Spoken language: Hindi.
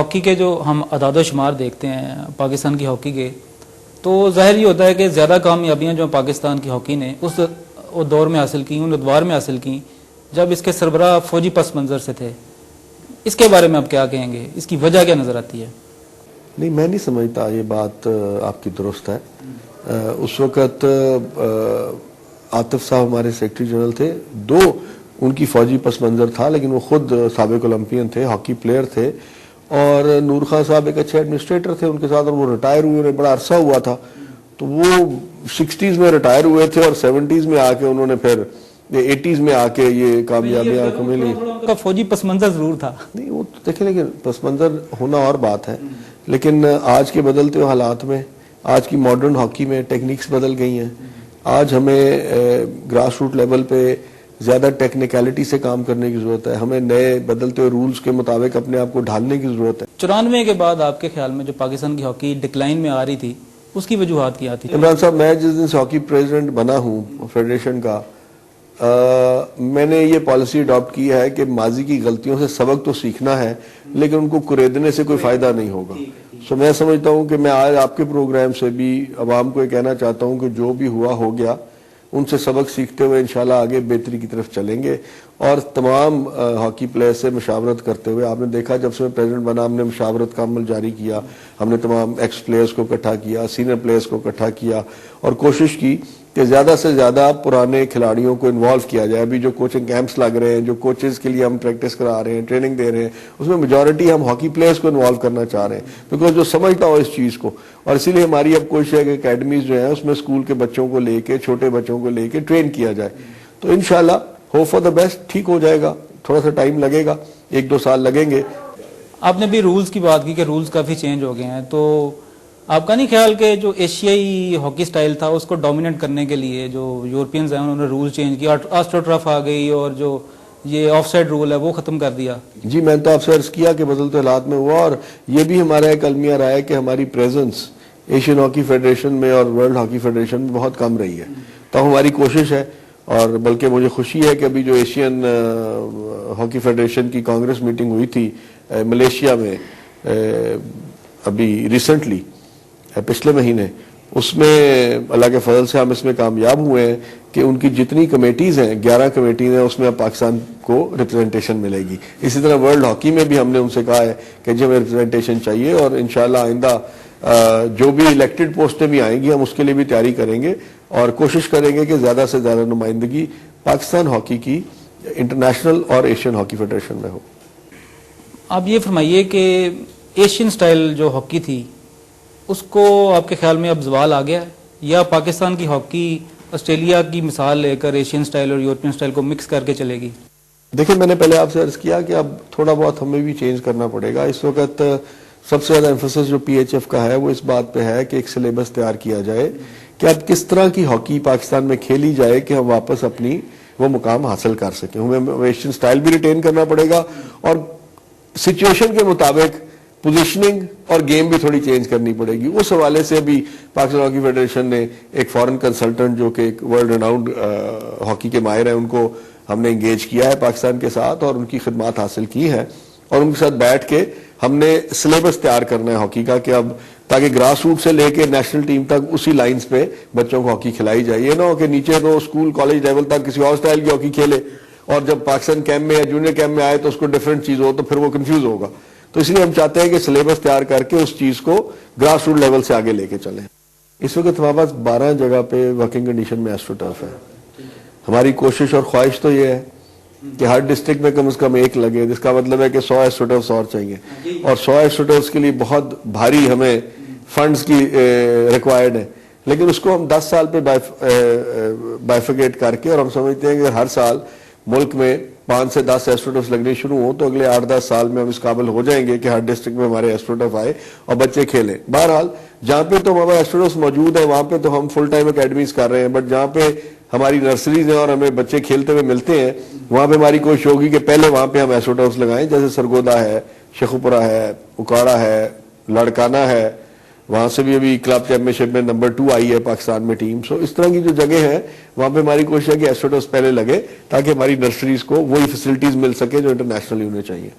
हॉकी के जो हम अदाद शुमार देखते हैं पाकिस्तान की हॉकी के, तो ज़ाहिर ये होता है कि ज़्यादा कामयाबियाँ जो पाकिस्तान की हॉकी ने उस दौर में हासिल की, उन अदवार में हासिल की जब इसके सरबराह फौजी पस मंज़र से थे। इसके बारे में आप क्या कहेंगे, इसकी वजह क्या नज़र आती है? नहीं, मैं नहीं समझता ये बात आपकी दुरुस्त है। उस वक़्त आतिफ साहब हमारे सेक्रेटरी जनरल थे, दो उनकी फौजी पस मंज़र था, लेकिन वो खुद साबिक ओलंपियन थे, हॉकी प्लेयर थे, और नूर खान साहब एक अच्छे एडमिनिस्ट्रेटर थे उनके साथ, और वो रिटायर हुए, उन्हें बड़ा अरसा हुआ था। तो वो 60s में रिटायर हुए थे और 70s में आके उन्होंने फिर 80s में आके ये कामयाबियां को मिली। उनका फौजी पस मंज़र जरूर था, नहीं वो तो देखें, लेकिन पस मंज़र होना और बात है, लेकिन आज के बदलते हुए हालात में, आज की मॉडर्न हॉकी में टेक्निक्स बदल गई हैं। आज हमें ग्रास रूट लेवल पे ज़्यादा टेक्निकलिटी से काम करने की ज़रूरत है, हमें नए बदलते हुए रूल्स के मुताबिक अपने आप को ढालने की ज़रूरत है। 94 के बाद आपके ख्याल में जो पाकिस्तान की हॉकी डिक्लाइन में आ रही थी, उसकी वजूहात क्या थी? इमरान साहब, मैं जिस दिन से हॉकी प्रेसिडेंट बना हूँ फेडरेशन का, मैंने ये पॉलिसी अडॉप्ट की है कि माजी की गलतियों से सबक तो सीखना है, लेकिन उनको कुरेदने से कोई फ़ायदा नहीं होगा। सो मैं समझता हूँ कि मैं आज आपके प्रोग्राम से भी अवाम को ये कहना चाहता हूँ कि जो भी हुआ हो गया, उनसे सबक सीखते हुए इंशाल्लाह आगे बेहतरी की तरफ चलेंगे। और तमाम हॉकी प्लेयर से मशावरत करते हुए, आपने देखा जब से मैं प्रेसिडेंट बना, हमने मशावरत का अमल जारी किया, हमने तमाम एक्स प्लेयर्स को इकट्ठा किया, सीनियर प्लेयर्स को इकट्ठा किया, और कोशिश की कि ज़्यादा से ज़्यादा पुराने खिलाड़ियों को इन्वॉल्व किया जाए। अभी जो कोचिंग कैंप्स लग रहे हैं, जो कोचेज़ के लिए हम प्रैक्टिस करा रहे हैं, ट्रेनिंग दे रहे हैं, उसमें मेजॉरिटी हम हॉकी प्लेयर्स को इन्वॉल्व करना चाह रहे हैं, बिकॉज जो समझता हो इस चीज़ को। और इसीलिए हमारी अब कोशिश है कि अकेडमीज जो है उसमें स्कूल के बच्चों को लेके, छोटे बच्चों को लेके ट्रेन किया जाए। तो इंशाल्लाह होप फॉर द बेस्ट, ठीक हो जाएगा। थोड़ा सा टाइम लगेगा, 1-2 साल लगेंगे। आपने भी रूल्स की बात की कि रूल्स काफ़ी चेंज हो गए हैं, तो आपका नहीं ख्याल कि जो एशियाई हॉकी स्टाइल था उसको डोमिनेट करने के लिए जो यूरोपियंस हैं उन्होंने रूल चेंज किया, एस्ट्रोटर्फ आ गई और जो ये ऑफसाइड रूल है वो ख़त्म कर दिया? जी, मैंने तो आपसे अर्ज किया कि बदलते हालात में हुआ, और ये भी हमारा एक अलमिया रहा है कि हमारी प्रेजेंस एशियन हॉकी फेडरेशन में और वर्ल्ड हॉकी फेडरेशन में बहुत कम रही है। तो हमारी कोशिश है, और बल्कि मुझे खुशी है कि अभी जो एशियन हॉकी फेडरेशन की कांग्रेस मीटिंग हुई थी मलेशिया में अभी रिसेंटली पिछले महीने, उसमें अल्लाह के फजल से हम इसमें कामयाब हुए हैं कि उनकी जितनी कमेटीज हैं, 11 कमेटीज हैं, उसमें अब पाकिस्तान को रिप्रेजेंटेशन मिलेगी। इसी तरह वर्ल्ड हॉकी में भी हमने उनसे कहा है कि जब रिप्रेजेंटेशन चाहिए, और इंशाल्लाह आइंदा जो भी इलेक्टेड पोस्टें भी आएंगी हम उसके लिए भी तैयारी करेंगे और कोशिश करेंगे कि ज़्यादा से ज़्यादा नुमाइंदगी पाकिस्तान हॉकी की इंटरनेशनल और एशियन हॉकी फेडरेशन में हो। आप ये फरमाइए कि एशियन स्टाइल जो हॉकी थी उसको आपके ख्याल में अब ज़वाल आ गया है, या पाकिस्तान की हॉकी ऑस्ट्रेलिया की मिसाल लेकर एशियन स्टाइल और यूरोपियन स्टाइल को मिक्स करके चलेगी? देखिए, मैंने पहले आपसे अर्ज किया कि अब थोड़ा बहुत हमें भी चेंज करना पड़ेगा। इस वक्त सबसे ज़्यादा एम्फोसिस जो PHF का है वो इस बात पे है कि एक सिलेबस तैयार किया जाए कि अब किस तरह की हॉकी पाकिस्तान में खेली जाए कि हम वापस अपनी वो मुकाम हासिल कर सकें। हमें एशियन स्टाइल भी रिटेन करना पड़ेगा, और सिचुएशन के मुताबिक पोजीशनिंग और गेम भी थोड़ी चेंज करनी पड़ेगी। उस हवाले से अभी पाकिस्तान हॉकी फेडरेशन ने एक फॉरेन कंसल्टेंट जो कि एक वर्ल्ड रिनाउंड हॉकी के माहिर हैं, उनको हमने एंगेज किया है पाकिस्तान के साथ, और उनकी खिदमात हासिल की है, और उनके साथ बैठ के हमने सिलेबस तैयार करना है हॉकी का, कि अब ताकि ग्रास रूट से लेके नेशनल टीम तक उसी लाइंस पे बच्चों को हॉकी खिलाई जाए। ये ना हो कि नीचे तो स्कूल कॉलेज लेवल तक किसी और स्टाइल की हॉकी खेले, और जब पाकिस्तान कैंप में या जूनियर कैंप में आए तो उसको डिफरेंट चीज हो, तो फिर वो कंफ्यूज होगा। तो इसलिए हम चाहते हैं कि सिलेबस तैयार करके उस चीज को ग्रास रूट लेवल से आगे लेके चलें। इस वक्त हमारे पास 12 जगह पे वर्किंग कंडीशन में एस्ट्रोटर्फ है। हमारी कोशिश और ख्वाहिश तो ये है कि हर डिस्ट्रिक्ट में कम से कम एक लगे, जिसका मतलब है कि 100 एस्ट्रोटर्फ्स और चाहिए, और 100 एस्ट्रोटर्फ्स के लिए बहुत भारी हमें फंड्स की रिक्वायर्ड है, लेकिन उसको हम 10 साल पे बाइफिकेट करके, और हम समझते हैं कि हर साल मुल्क में 5 से 10 एस्ट्रोटर्फ्स लगने शुरू हो तो अगले 8-10 साल में हम इस काबिल हो जाएंगे कि हर डिस्ट्रिक्ट में हमारे एस्ट्रोटर्फ आए और बच्चे खेलें। बहरहाल जहाँ पे तो हमारे एस्ट्रोटर्फ्स मौजूद है वहां पे तो हम फुल टाइम अकेडमीज कर रहे हैं, बट जहाँ पे हमारी नर्सरीज हैं और हमें बच्चे खेलते हुए मिलते हैं, वहां पे हमारी कोशिश होगी कि पहले वहां पे हम एस्ट्रोटर्फ्स लगाएं, जैसे सरगोदा है, शेखुपुरा है, उकाड़ा है, लड़काना है, वहां से भी अभी क्लब चैंपियनशिप में नंबर 2 आई है पाकिस्तान में टीम। सो इस तरह की जो जगह है वहां पे हमारी कोशिश है कि एस्ट्रोटर्फ्स पहले लगे, ताकि हमारी नर्सरीज को वही फैसिलिटीज मिल सके जो इंटरनेशनली उन्हें चाहिए।